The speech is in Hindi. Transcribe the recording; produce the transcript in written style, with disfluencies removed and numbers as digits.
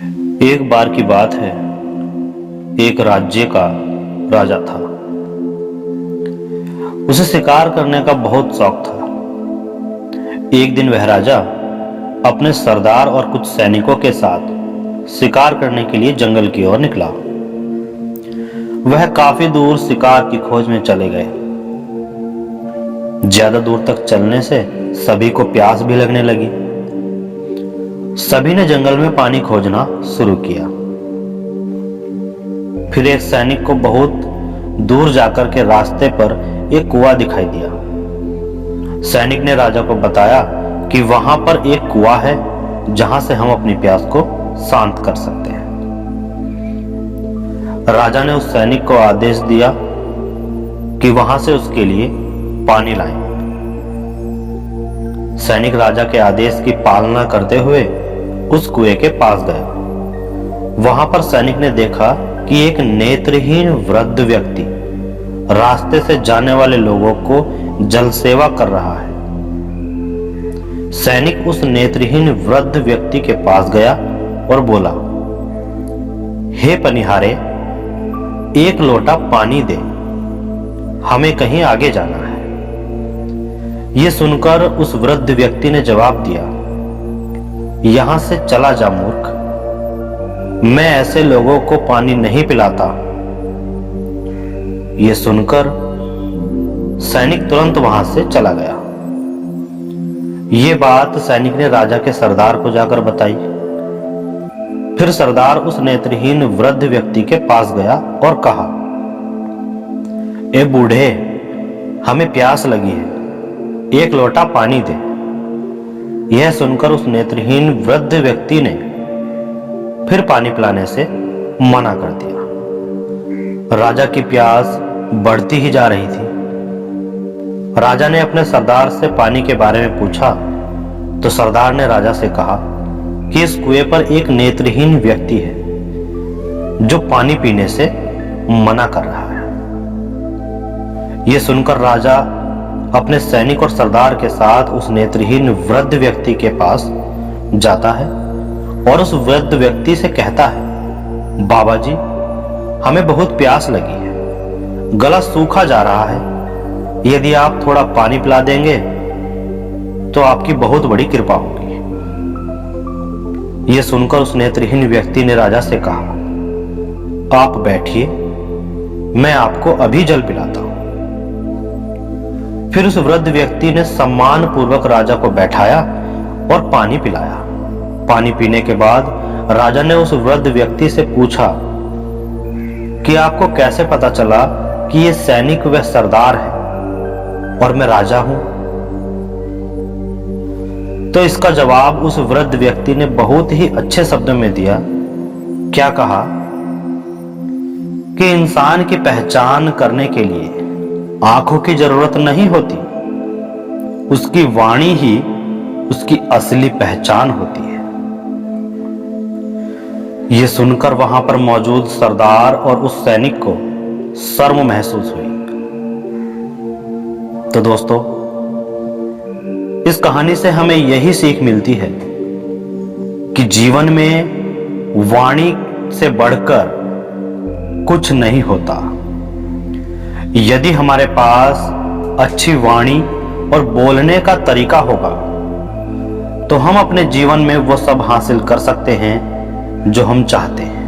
एक बार की बात है। एक राज्य का राजा था। उसे शिकार करने का बहुत शौक था। एक दिन वह राजा अपने सरदार और कुछ सैनिकों के साथ शिकार करने के लिए जंगल की ओर निकला। वह काफी दूर शिकार की खोज में चले गए। ज्यादा दूर तक चलने से सभी को प्यास भी लगने लगी। सभी ने जंगल में पानी खोजना शुरू किया। फिर एक सैनिक को बहुत दूर जाकर के रास्ते पर एक कुआं दिखाई दिया। सैनिक ने राजा को बताया कि वहां पर एक कुआं है जहां से हम अपनी प्यास को शांत कर सकते हैं। राजा ने उस सैनिक को आदेश दिया कि वहां से उसके लिए पानी लाएं। सैनिक राजा के आदेश की पालना करते हुए उस कुएं के पास गया। वहां पर सैनिक ने देखा कि एक नेत्रहीन वृद्ध व्यक्ति रास्ते से जाने वाले लोगों को जल सेवा कर रहा है। सैनिक उस नेत्रहीन वृद्ध व्यक्ति के पास गया और बोला, हे पनिहारे, एक लोटा पानी दे, हमें कहीं आगे जाना है। यह सुनकर उस वृद्ध व्यक्ति ने जवाब दिया, यहां से चला जा मूर्ख, मैं ऐसे लोगों को पानी नहीं पिलाता। यह सुनकर सैनिक तुरंत वहां से चला गया। यह बात सैनिक ने राजा के सरदार को जाकर बताई। फिर सरदार उस नेत्रहीन वृद्ध व्यक्ति के पास गया और कहा, ए बूढ़े, हमें प्यास लगी है, एक लोटा पानी दे। यह सुनकर उस नेत्रहीन वृद्ध व्यक्ति ने फिर पानी पिलाने से मना कर दिया। राजा की प्यास बढ़ती ही जा रही थी। राजा ने अपने सरदार से पानी के बारे में पूछा तो सरदार ने राजा से कहा कि इस कुएं पर एक नेत्रहीन व्यक्ति है जो पानी पीने से मना कर रहा है। यह सुनकर राजा अपने सैनिक और सरदार के साथ उस नेत्रहीन वृद्ध व्यक्ति के पास जाता है और उस वृद्ध व्यक्ति से कहता है, बाबा जी, हमें बहुत प्यास लगी है, गला सूखा जा रहा है, यदि आप थोड़ा पानी पिला देंगे तो आपकी बहुत बड़ी कृपा होगी। यह सुनकर उस नेत्रहीन व्यक्ति ने राजा से कहा, आप बैठिए, मैं आपको अभी जल पिलाता हूं। फिर उस वृद्ध व्यक्ति ने सम्मान पूर्वक राजा को बैठाया और पानी पिलाया। पानी पीने के बाद राजा ने उस वृद्ध व्यक्ति से पूछा कि आपको कैसे पता चला कि यह सैनिक वह सरदार है और मैं राजा हूं? तो इसका जवाब उस वृद्ध व्यक्ति ने बहुत ही अच्छे शब्दों में दिया। क्या कहा कि इंसान की पहचान करने के लिए आंखों की जरूरत नहीं होती, उसकी वाणी ही उसकी असली पहचान होती है। यह सुनकर वहां पर मौजूद सरदार और उस सैनिक को शर्म महसूस हुई। तो दोस्तों, इस कहानी से हमें यही सीख मिलती है कि जीवन में वाणी से बढ़कर कुछ नहीं होता। यदि हमारे पास अच्छी वाणी और बोलने का तरीका होगा तो हम अपने जीवन में वो सब हासिल कर सकते हैं जो हम चाहते हैं।